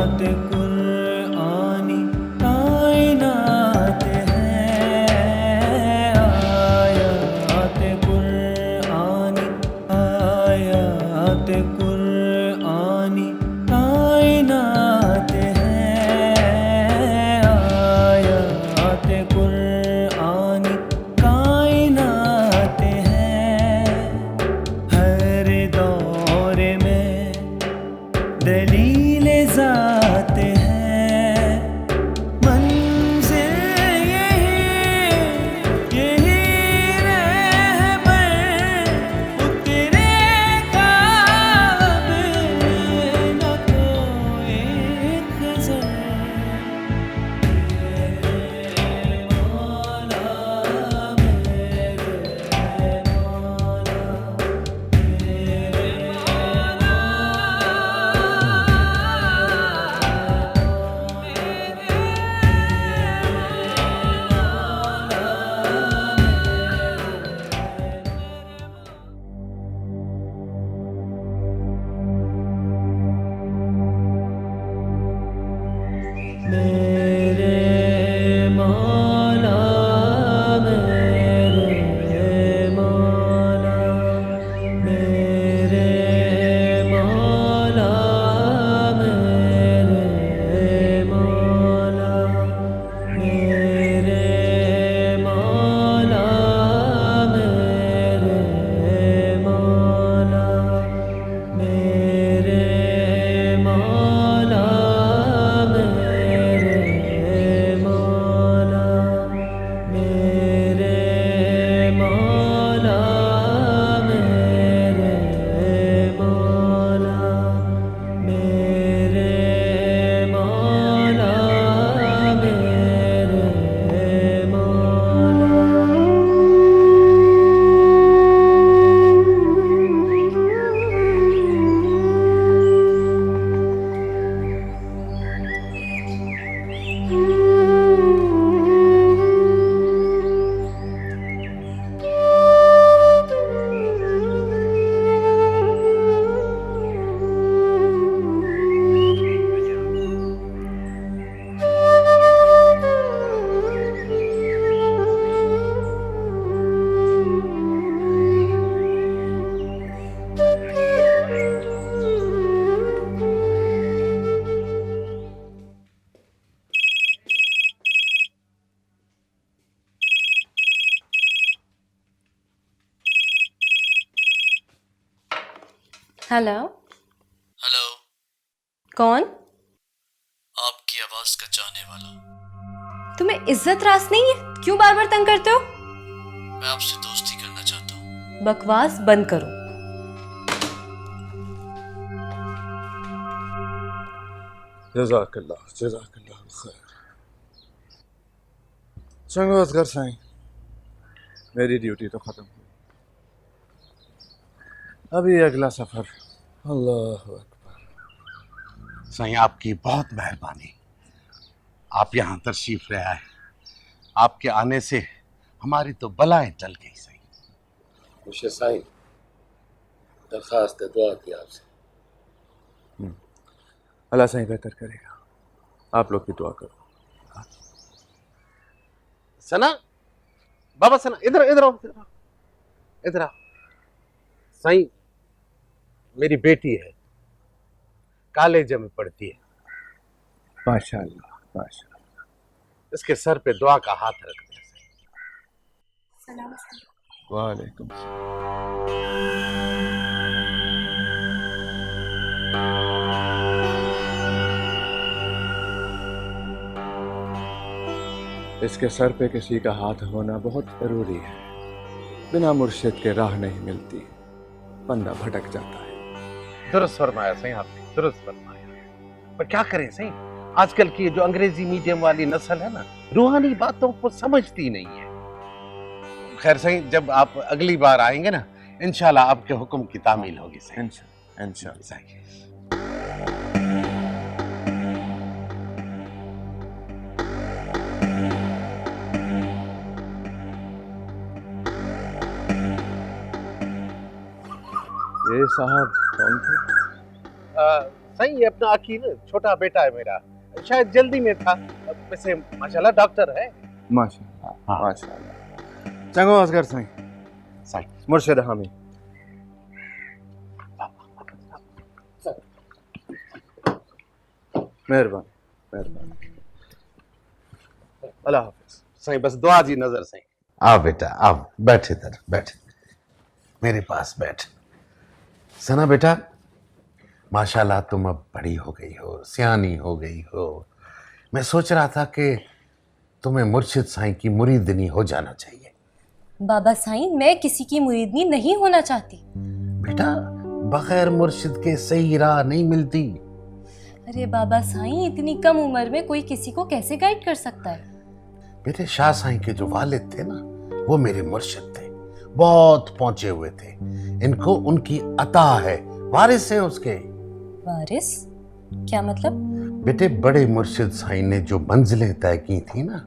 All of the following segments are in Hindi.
कुरआनी कायनात हैं, आयात कुरआनी, आयात कुरआनी कायनात हैं, आयात कुरआनी कायनात हैं। हर दौर में दलील ज़ात है, मंज़िल यही रहबर उतरेगा अब न कोई खज़र। मेरे मौला, मेरे मौला, मेरे मौला, मेरे मौला, मेरे मौला, मेरे मौला, मेरे मौला, मेरे मौला, मेरे मौला, मेरे मौला, मेरे मौला, मेरे मौला, मेरे मौला, मेरे हेलो। हेलो। कौन? आपकी आवाज का चाहने वाला। तुम्हें इज्जत रास नहीं है? क्यों बार बार तंग करते हो? मैं आपसे दोस्ती करना चाहता हूँ। बकवास बंद करो। जज़ाकल्लाह जज़ाकल्लाह खैर। चंगा असगर साईं, मेरी ड्यूटी तो ख़त्म हुई, अभी अगला सफ़र। अल्लाह अकबर। साईं आपकी बहुत मेहरबानी, आप यहाँ तशरीफ ले आए। आपके आने से हमारी तो बलाएं टल गई। साईं मुझे साईं दरखास्त दुआ की आपसे। अल्लाह साईं बेहतर करेगा, आप लोग भी दुआ करो। सना, बाबा सना, इधर इधर आओ, इधर आओ। साईं मेरी बेटी है, कॉलेज में पढ़ती है। माशाअल्लाह माशाअल्लाह। इसके सर पे दुआ का हाथ रख दिया। वालेकुम। इसके सर पे किसी का हाथ होना बहुत जरूरी है, बिना मुर्शिद के राह नहीं मिलती, बंदा भटक जाता है। दुरुस्त फरमाया सही आपने, दुरुस्त फरमाया। पर क्या करें सही, आजकल की जो अंग्रेजी मीडियम वाली नस्ल है ना, रूहानी बातों को समझती नहीं है। खैर सही, जब आप अगली बार आएंगे ना, इंशाल्लाह आपके हुक्म की तामील होगी। सही इंशाल्लाह सही। ये साहब कौन थे? सही ये अपना अकील छोटा बेटा है मेरा, शायद जल्दी में था, वैसे माशाल्लाह डॉक्टर है। माशाल्लाह माशाल्लाह। चंगो असगर साईं, सही मुर्शिद हामी। मेहरबानी मेहरबानी। अल्लाह हाफिज। सही बस दुआ जी नजर सही। आओ बेटा आओ, बैठे इधर बैठे, मेरे पास बैठ। सना बेटा, माशाल्लाह तुम अब बड़ी हो गई हो, सियानी हो गई हो। मैं सोच रहा था कि तुम्हें मुर्शिद साईं की मुरीदनी हो जाना चाहिए। बाबा साईं, मैं किसी की मुरीदनी नहीं होना चाहती। बेटा, बगैर मुर्शिद के सही राह नहीं मिलती। अरे बाबा साईं, इतनी कम उम्र में कोई किसी को कैसे गाइड कर सकता है? मेरे शाह साईं के जो वालिद थे ना, वो मेरे मुर्शिद थे, बहुत पहुंचे हुए थे। इनको उनकी अता है, वारिस हैं उसके। वारिस? क्या मतलब? बेटे, बड़े मुर्शिद साईं ने जो मंजिलें तय की थी ना,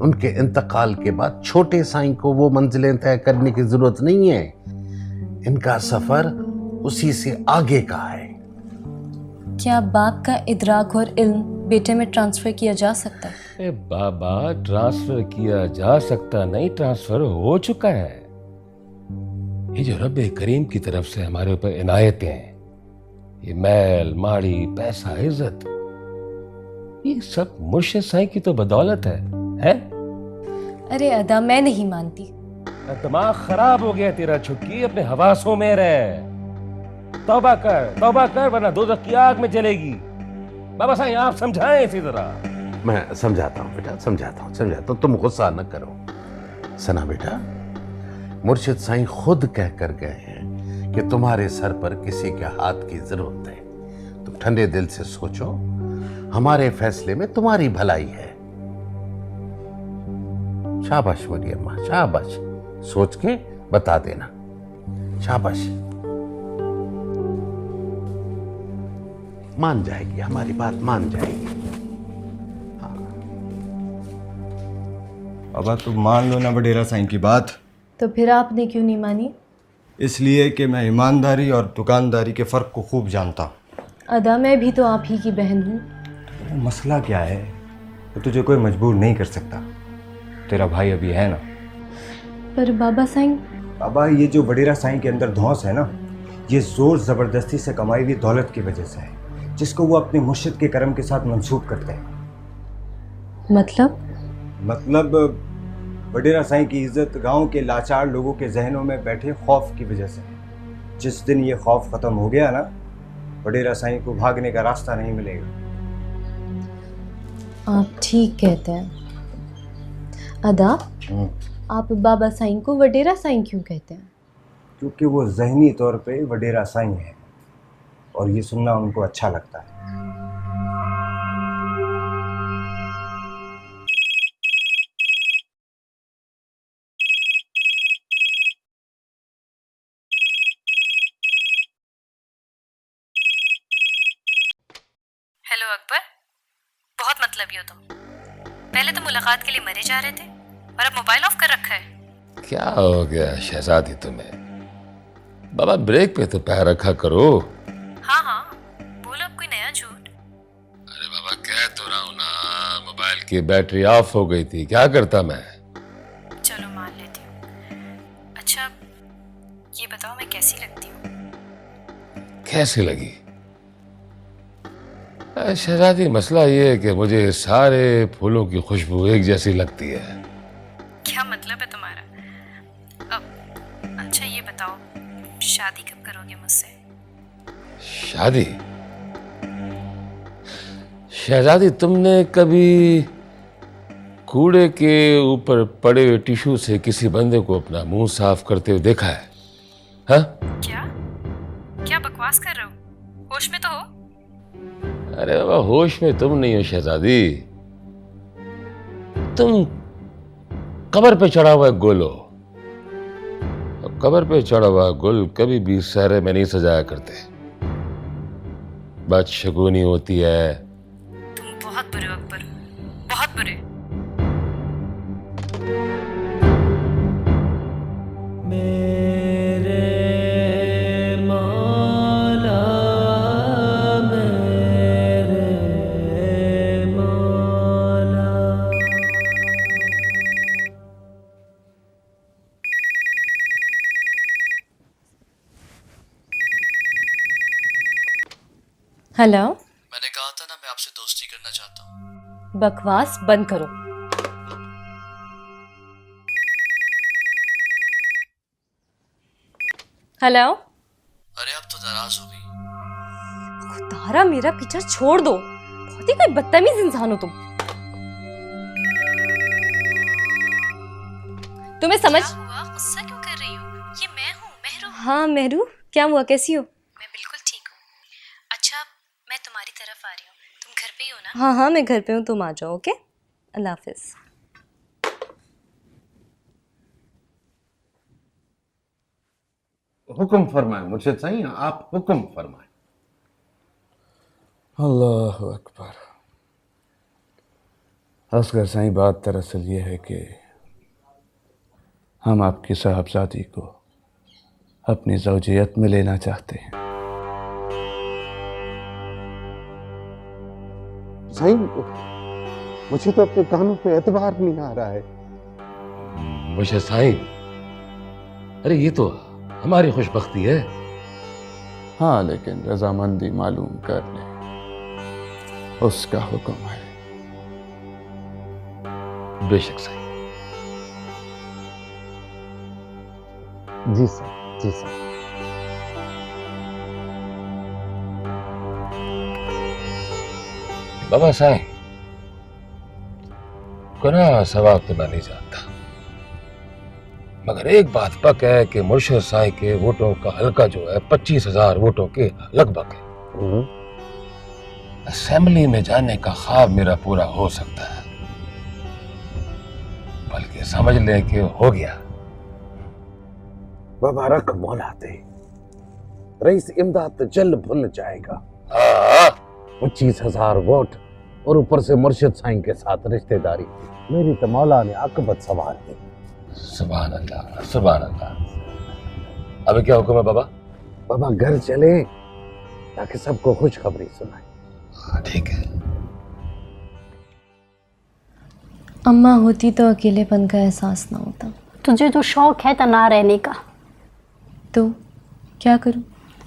उनके इंतकाल के बाद छोटे साईं को वो मंजिलें तय करने की जरूरत नहीं है। इनका सफर उसी से आगे का है। क्या बाप का इदराक और इल्म बेटे में ट्रांसफर किया जा सकता है? बाबा, ट्रांसफर किया जा सकता नहीं, ट्रांसफर हो चुका है। ये जो रब्बे करीम की तरफ से हमारे ऊपर इनायतें हैं, ये मैल माड़ी पैसा इज्जत, ये सब मुर्शिद साईं की तो बदौलत है? अरे अदा, मैं नहीं मानती। दिमाग खराब हो गया तेरा छुटकी, अपने हवासों में रह। तौबा कर वरना दोज़ख की आग में जलेगी। बाबा साईं, आप समझाएं इसी तरह। मैं समझाता हूँ बेटा, समझाता हूँ, तुम गुस्सा न करो। सना बेटा, मुर्शिद साईं खुद कह कर गए हैं कि तुम्हारे सर पर किसी के हाथ की जरूरत है। तुम ठंडे दिल से सोचो, हमारे फैसले में तुम्हारी भलाई है। शाबाश मेरी अम्मा, शाबाश। सोच के बता देना, शाबाश। मान जाएगी, हमारी बात मान जाएगी। बाबा, तुम मान लो ना वडेरा साईं की बात। तो फिर आपने क्यों नहीं मानी? इसलिए कि मैं ईमानदारी और दुकानदारी के फ़र्क को खूब जानता हूँ। अदा, मैं भी तो आप ही की बहन हूँ। मसला क्या है, तो तुझे कोई मजबूर नहीं कर सकता। तेरा भाई अभी है ना। पर बाबा साईं, बाबा, ये जो वडेरा साईं के अंदर धौंस है ना, ये ज़ोर ज़बरदस्ती से कमाई हुई दौलत की वजह से है, जिसको वो अपने मुर्शिद के करम के साथ मंसूब करते हैं। मतलब वडेरा साईं की इज्जत गांव के लाचार लोगों के जहनों में बैठे खौफ की वजह से है। जिस दिन ये खौफ ख़त्म हो गया ना, वडेरा साईं को भागने का रास्ता नहीं मिलेगा। आप ठीक कहते हैं। अदा, आप बाबा साईं को वडेरा साईं क्यों कहते हैं? क्योंकि वो ज़हनी तौर पे वडेरा साईं है और ये सुनना उनको अच्छा लगता है। हेलो अकबर, बहुत मतलबी हो तुम। पहले तो मुलाकात के लिए मरे जा रहे थे और अब मोबाइल ऑफ कर रखा है। क्या हो गया शहजादी तुम्हें? बाबा, ब्रेक पे तो पैर रखा करो। हाँ, बोलो अब कोई नया झूठ। अरे बाबा, कह तो रहा हूं ना, मोबाइल की बैटरी ऑफ हो गई थी, क्या करता मैं। चलो मान लेती हूँ। अच्छा, ये बताओ मैं कैसी लगती हूँ? कैसी लगी? शहजादी, मसला ये है कि मुझे सारे फूलों की खुशबू एक जैसी लगती है। क्या मतलब है तुम्हारा? अब अच्छा ये बताओ, शादी कब करोगे मुझसे? शादी? शहजादी, तुमने कभी कूड़े के ऊपर पड़े हुए टिश्यू से किसी बंदे को अपना मुंह साफ करते हुए देखा है? हाँ? क्या बकवास कर रहे हो? होश में तो हो? अरे बाबा, होश में तुम नहीं हो शहजादी, तुम कब्र पे चढ़ा हुआ गुल हो। और कब्र पे चढ़ा हुआ गुल कभी भी सहरे में नहीं सजाया करते, बदशगुनी होती है। तुम बहुत बुरे हो अकबर, बहुत बुरे। मेरे मौला मेरे हेलो। मैंने कहा था ना मैं आपसे दोस्ती करना चाहता हूँ। बकवास बंद करो। हेलो। अरे अब तो नाराज हो गई। खुदारा मेरा पीछा छोड़ दो, बहुत ही कोई बदतमीज इंसान हो तुम। तुम्हें समझ क्या हुआ? गुस्सा क्यों कर रही हो? ये मैं हूँ, मेहरू। हाँ मेहरू, क्या हुआ, कैसी हो? मैं बिल्कुल ठीक हूँ। अच्छा, मैं तुम्हारी तरफ आ रही हूँ। तुम घर पे ही हो ना? हाँ हाँ मैं घर पे हूँ, तुम आ जाओ। ओके, अल्लाह हाफिज। हुक्म फरमाए मुर्शिद साईं, आप हुक्म फरमाए। अल्लाह अकबर। असगर साईं, बात दरअसल ये है कि हम आपकी साहबजादी को अपनी ज़ौजियत में लेना चाहते हैं। साईं, मुझे तो अपने कानों पे एतबार नहीं आ रहा है। मुझे साईं, अरे ये तो हमारी खुशबख्ती है। हाँ, लेकिन रजामंदी मालूम कर ले, उसका हुक्म है। बेशक साईं। जी सर, जी सर। बाबा साईं, गुनाह सवाब तो मैं नहीं जानता, मगर एक बात पक्का है कि मुर्शिद साईं के वोटों का हल्का जो है 25,000 वोटों के लगभग है। असेंबली में जाने का ख्वाब मेरा पूरा हो सकता है, बल्कि समझ लें कि हो गया। बाबा रख मौला दे, रईस इमदाद तो जल्द भूल जाएगा। 25,000 वोट और ऊपर से मुर्शिद साईं के साथ रिश्तेदारी, मेरी तो मौला ने आकबत सवार दी। सुभान अल्लाह, सुभान अल्लाह। अभी क्या हुक्म है बाबा? बाबा घर चले ताकि सबको खुशखबरी सुनाए। ठीक है। अम्मा होती तो अकेलेपन का एहसास ना होता। तुझे तो शौक है तना रहने का, तो क्या करूं?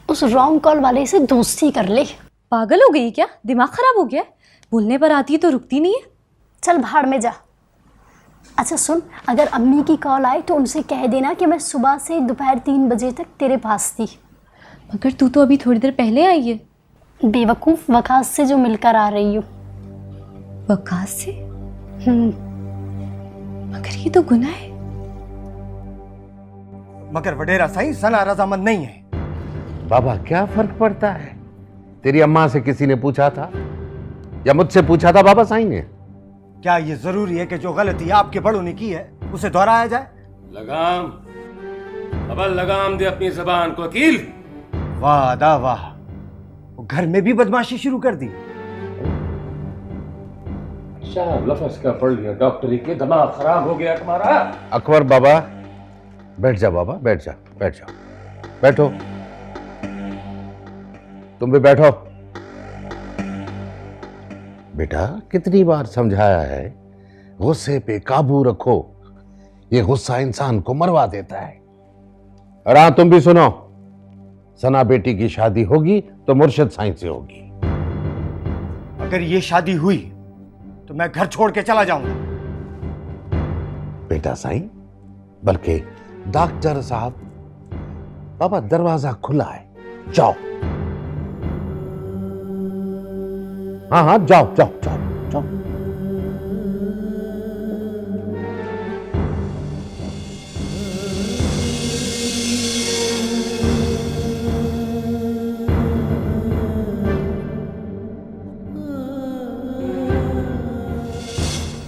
उस रॉन्ग कॉल वाले से दोस्ती कर ले। पागल हो गई क्या? दिमाग खराब हो गया? बोलने पर आती है तो रुकती नहीं है। चल भाड़ में जा। अच्छा सुन, अगर अम्मी की कॉल आए तो उनसे कह देना कि मैं सुबह से दोपहर 3 बजे तक तेरे पास थी। मगर तू तो अभी थोड़ी देर पहले आई है। बेवकूफ़, वकास से जो मिलकर आ रही हूँ। वकास से? मगर ये तो गुनाह है। मगर वडेरा साईं, सना रजामंद नहीं है। बाबा क्या फर्क पड़ता है? तेरी अम्मा से किसी ने पूछा था या मुझसे पूछा था बाबा साईं ने? क्या ये जरूरी है कि जो गलती आपके बड़ों ने की है उसे दोहराया जाए? लगाम, अब लगाम दे अपनी जबान को वकील। वाह अदा वाह, वो घर में भी बदमाशी शुरू कर दी। अच्छा लफ्ज का पढ़ लिया डॉक्टरी के, दिमाग खराब हो गया तुम्हारा। अकबर बाबा बैठ जा, बाबा बैठ जा, बैठ जा, बैठो, तुम भी बैठो। बेटा कितनी बार समझाया है, गुस्से पे काबू रखो, ये गुस्सा इंसान को मरवा देता है। और हाँ तुम भी सुनो, सना बेटी की शादी होगी तो मुर्शिद साईं से होगी। अगर ये शादी हुई तो मैं घर छोड़ के चला जाऊंगा। बेटा साईं, बल्कि डॉक्टर साहब, बाबा दरवाजा खुला है, जाओ। हाँ हाँ जाओ जाओ जाओ जाओ।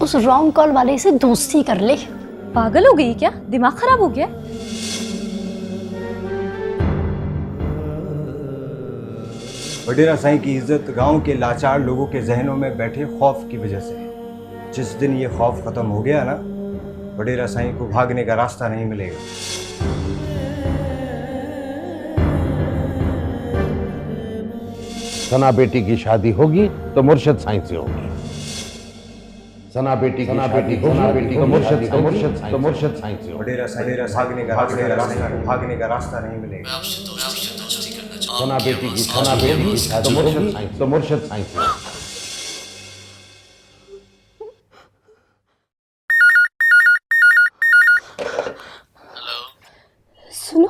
उस रॉन्ग कॉल वाले से दोस्ती कर ले। पागल हो गई क्या? दिमाग खराब हो गया? वडेरा साईं की इज्जत गांव के लाचार लोगों के जहनों में बैठे खौफ की वजह से है। जिस दिन ये खौफ खत्म हो गया ना, वडेरा साईं को भागने का रास्ता नहीं मिलेगा। सना बेटी की शादी होगी तो मुर्शिद साईं से होगी। सना बेटी की शादी तो मुर्शिद साईं से होगी। वडेरा साईं भागने का रास्ता नहीं मिलेगा। मैं आपसे दोस्ती करना सना बेटी की सना बेटी की शादी होगी तो मुर्शिद साईं से। सुनो,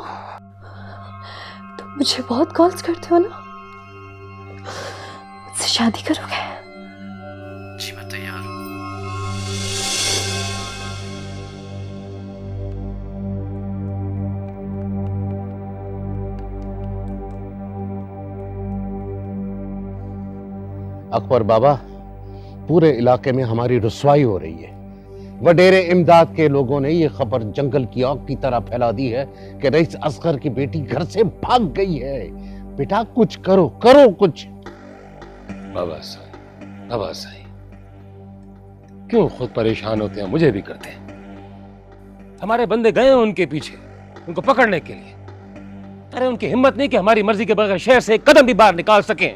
तुम मुझे बहुत कॉल्स करते हो ना, मुझसे शादी करोगे? जी मैं तैयार हूँ। अकबर बाबा, पूरे इलाके में हमारी रुसवाई हो रही है। वडेरे इमदाद के लोगों ने ये खबर जंगल की आग की तरह फैला दी है कि रईस असगर की बेटी घर से भाग गई है। बेटा कुछ करो, करो कुछ। बाबा साईं क्यों खुद परेशान होते हैं, मुझे भी करते हैं। हमारे बंदे गए हैं उनके पीछे, उनको पकड़ने के लिए। अरे उनकी हिम्मत नहीं कि हमारी मर्जी के बगैर शहर से एक कदम भी बाहर निकाल सकें।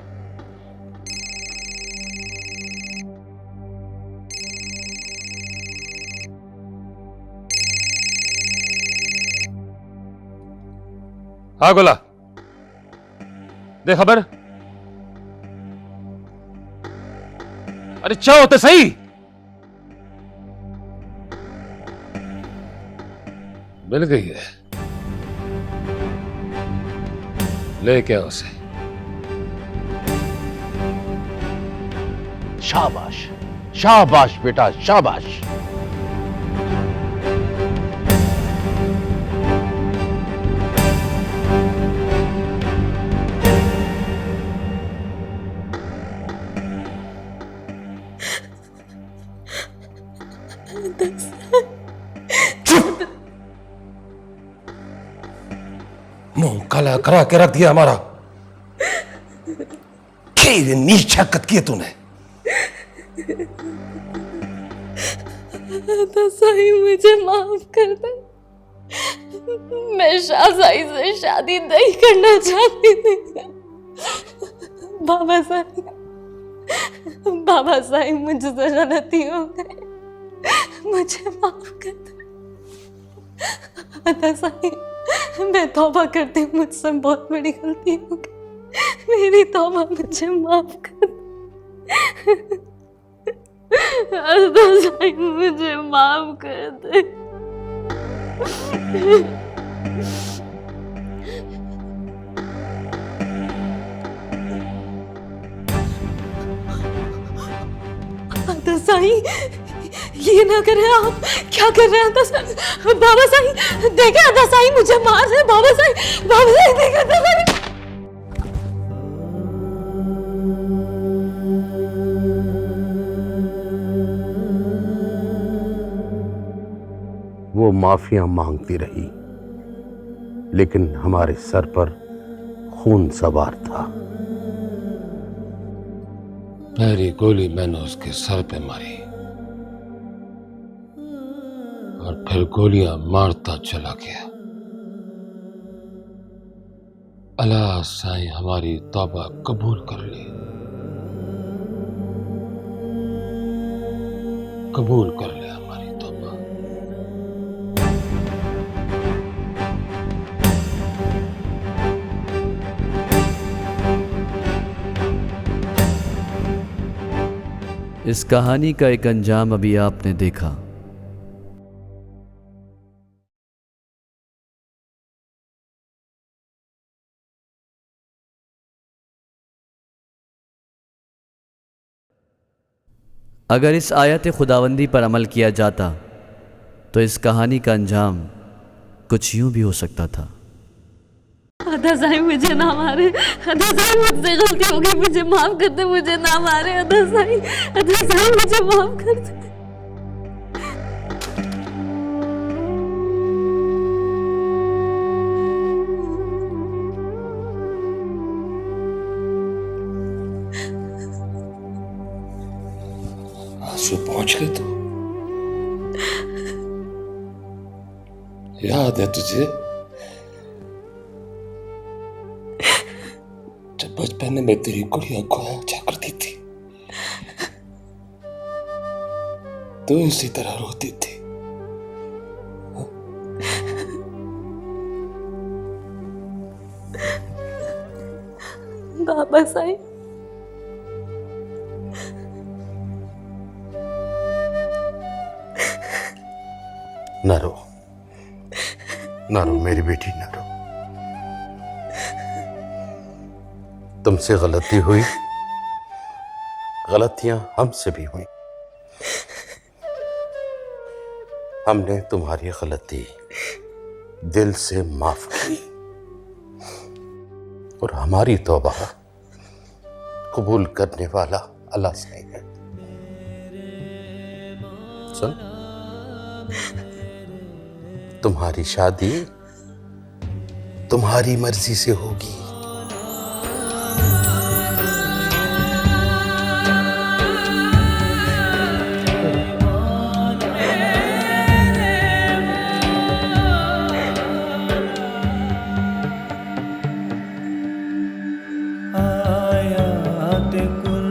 हाँ गोला, दे खबर। अरे चाहो तो सही। मिल गई है, ले क्या उसे। शाबाश शाबाश बेटा शाबाश। मुंह काला करा के रख दिया हमारा। क्या नीच हरकत की है तूने। साईं मुझे माफ कर दे, मैं शाहजाई से शादी नहीं करना चाहती थी। बाबा साईं मुझसे गलती हो गई, मुझे माफ कर दे। साईं मैं तौबा करती हूँ, मुझसे बहुत बड़ी गलती हो गई, मेरी तौबा, मुझे माफ कर दे। साईं मुझे माफ कर दे। साईं ये ना करें आप, क्या कर रहे हैं? बाबा साईं देखे, साईं मुझे मार रहे। बाबा साईं देखे। वो माफिया मांगती रही, लेकिन हमारे सर पर खून सवार था। पहली गोली मैंने उसके सर पे मारी और फिर गोलियां मारता चला गया। अल्लाह साईं हमारी तौबा कबूल कर ले, कबूल कर ले हमारी तौबा। इस कहानी का एक अंजाम अभी आपने देखा। अगर इस आयत खुदावंदी पर अमल किया जाता तो इस कहानी का अंजाम कुछ यूं भी हो सकता था। अदा साईं मुझे ना मारे, अदा साईं मुझसे गलती हो गई, मुझे माफ कर दे, मुझे ना मारे। अदा साईं मुझे माफ कर दे। आंसू पहुंच गए तो याद है तुझे जब बचपन में तेरी गुड़िया खोया जा करती थी, तो इसी तरह रोती थी। दादा साईं। न रो, न रो मेरी बेटी, न रो। तुमसे गलती हुई, गलतियां हमसे भी हुई। हमने तुम्हारी गलती दिल से माफ की और हमारी तौबा कबूल करने वाला अल्लाह से है। सुन, तुम्हारी शादी तुम्हारी मर्जी से होगी। आयात कुरान